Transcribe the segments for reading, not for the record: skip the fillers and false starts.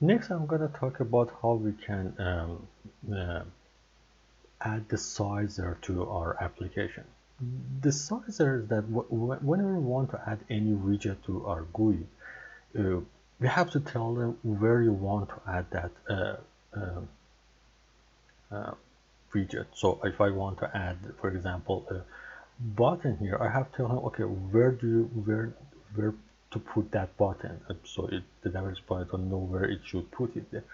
Next, I'm going to talk about how we can uh, add the sizer to our application. The sizer is that whenever we want to add any widget to our GUI, we have to tell them where you want to add that uh, uh, widget. So if I want to add, for example, a button here, I have to tell him, okay, where to put that button, so the developer Python know where it should put it there.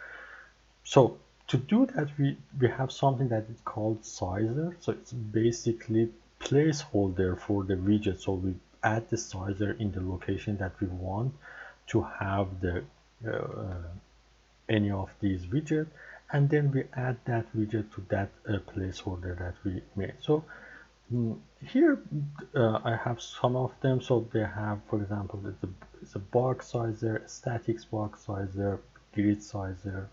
So to do that, we have something that is called sizer. So it's basically placeholder for the widget. So we add the sizer in the location that we want to have the any of these widgets, and then we add that widget to that placeholder that we made. So here I have some of them. So they have, for example, it's a box sizer, statics box sizer, grid sizer,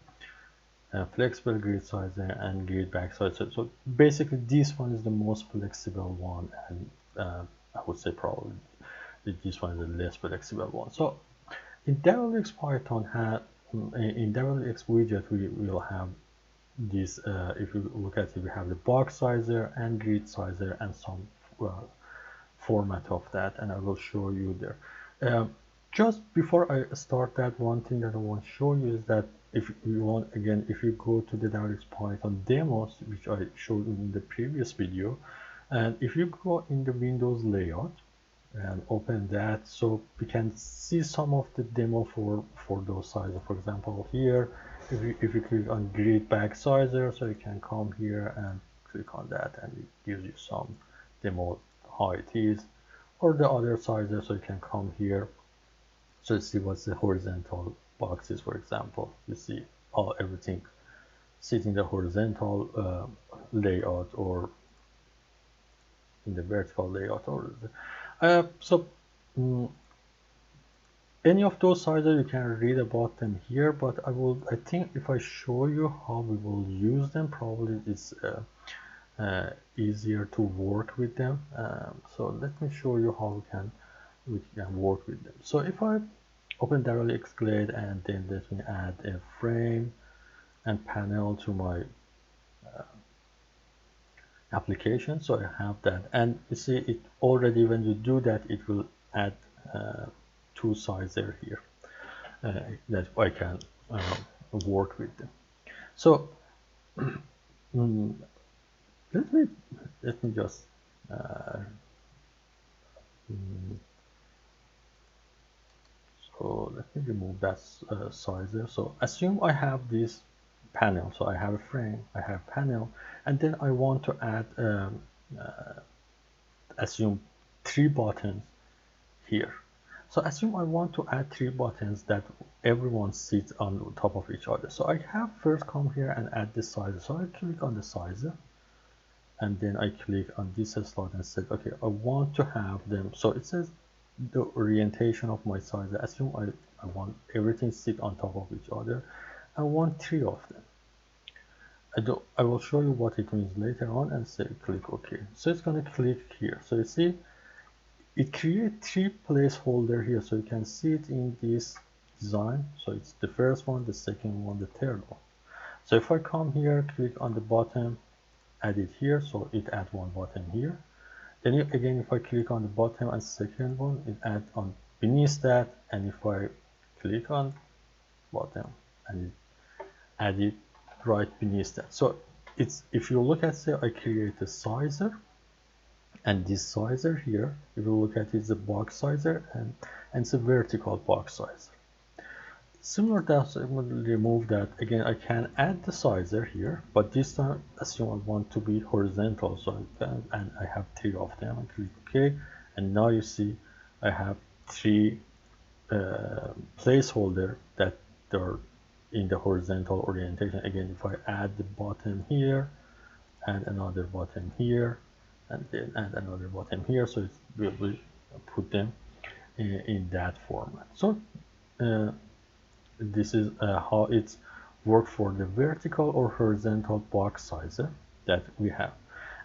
flexible grid sizer, and grid back sizer. So basically this one is the most flexible one, and I would say probably this one is the less flexible one. So in wxPython in wx widget we will have this. If you look at it, we have the box sizer and grid sizer and some format of that, and I will show you there. Just before I start that, one thing that I want to show you is that if you want, again, if you go to the wxPython demos, which I showed in the previous video, and if you go in the Windows layout and open that, so we can see some of the demo for those sizes. For example, here, if you click on grid back sizer, so you can come here and click on that, and it gives you some demo how it is, or the other sizes, so you can come here, so you see what's the horizontal boxes. For example, you see everything sitting the horizontal layout or in the vertical layout, or so any of those sizes you can read about them here, but I think if I show you how we will use them, probably it's easier to work with them. So let me show you how we can work with them. So if I open wxGlade and then let me add a frame and panel to my application, so I have that, and you see it already. When you do that, it will add two sizer here that I can work with them. So mm, let me just so let me remove that sizer. So assume I have this panel. So I have a frame, I have panel, and then I want to add assume 3 buttons here. So assume I want to add 3 buttons that everyone sits on top of each other. So I have first come here and add the sizer. So I click on the sizer, and then I click on this slot and said, okay, I want to have them. So it says the orientation of my sizer. Assume I want everything sit on top of each other. I want 3 of them. I will show you what it means later on, and say click OK. So it's going to click here. So you see it creates 3 placeholder here, so you can see it in this design. So it's the first one, the second one, the third one. So if I come here, click on the bottom, add it here, so it add one button here. Then again, if I click on the bottom and second one, it add on beneath that, and if I click on bottom, and it add it right beneath that. So it's, if you look at, say I create a sizer, and this sizer here, if you look at it, it's a box sizer, and it's a vertical box sizer. Similar to that, so I'm going to remove that. Again, I can add the sizer here, but this time assume I want to be horizontal, so I can, and I have 3 of them. I click OK, and now you see I have 3 placeholder that are in the horizontal orientation. Again, if I add the button here, and another button here, and then add another button here, so we will put them in that format. So this is how it's worked for the vertical or horizontal box sizer that we have.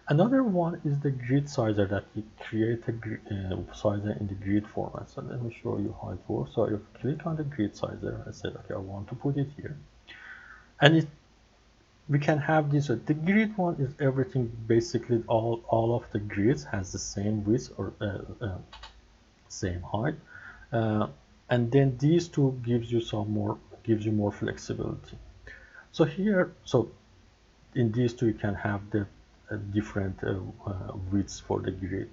Another one is the grid sizer, that you create a sizer in the grid format. So let me show you how it works. So if you click on the grid sizer, I said, okay, I want to put it here. And we can have this. The grid one is everything, basically all of the grids has the same width or same height. And then these two gives you more flexibility. So here, so in these two, you can have the different widths for the grid.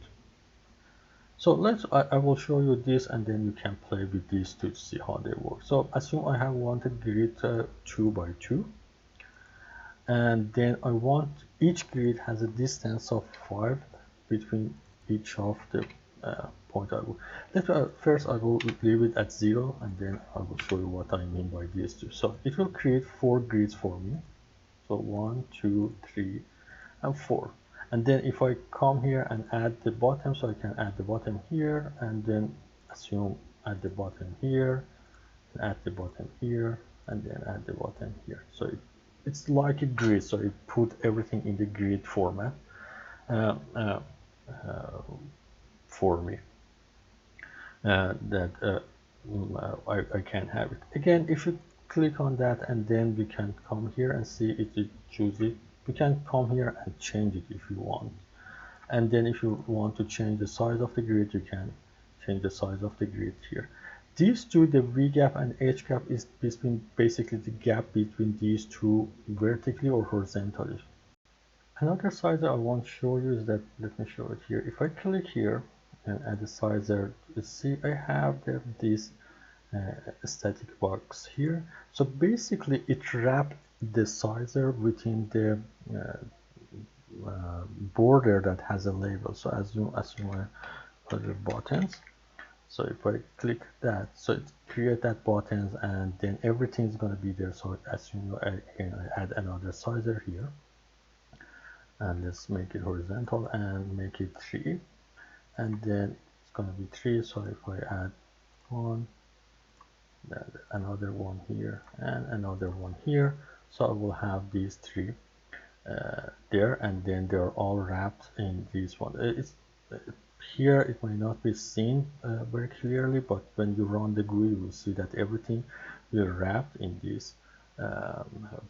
So I will show you this, and then you can play with these to see how they work. So assume I have wanted grid 2 by 2, and then I want each grid has a distance of 5 between each of the point. First I will leave it at 0, and then I will show you what I mean by these two. So it will create 4 grids for me. So 1, 2, 3, and 4. And then if I come here and add the bottom, so I can add the bottom here, and then assume add the bottom here, and add the bottom here, and then add the bottom here. So it's like a grid, so it put everything in the grid format uh, uh, uh, for me, that I can have it. Again, if you click on that, and then we can come here and see if you choose it. We can come here and change it if you want. And then if you want to change the size of the grid, you can change the size of the grid here. These two, the V gap and H gap, is basically the gap between these two vertically or horizontally. Another sizer I want to show you is that, let me show it here. If I click here and add a sizer, you see I have this static box here. So basically it wrapped the sizer within the border that has a label. So as you put the buttons, so if I click that, so it create that buttons, and then everything is going to be there. So as you know, again, I add another sizer here, and let's make it horizontal and make it 3, and then it's going to be 3. So if I add one, then another one here, and another one here, so I will have these 3 there, and then they're all wrapped in this one. It's here it might not be seen very clearly, but when you run the GUI, you will see that everything will wrap in this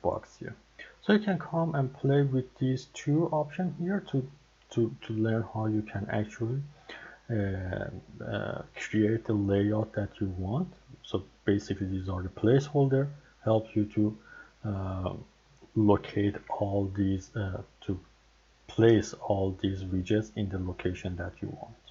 box here. So you can come and play with these two options here to learn how you can actually create the layout that you want. So basically, these are the placeholder, help you to locate all these to place all these widgets in the location that you want.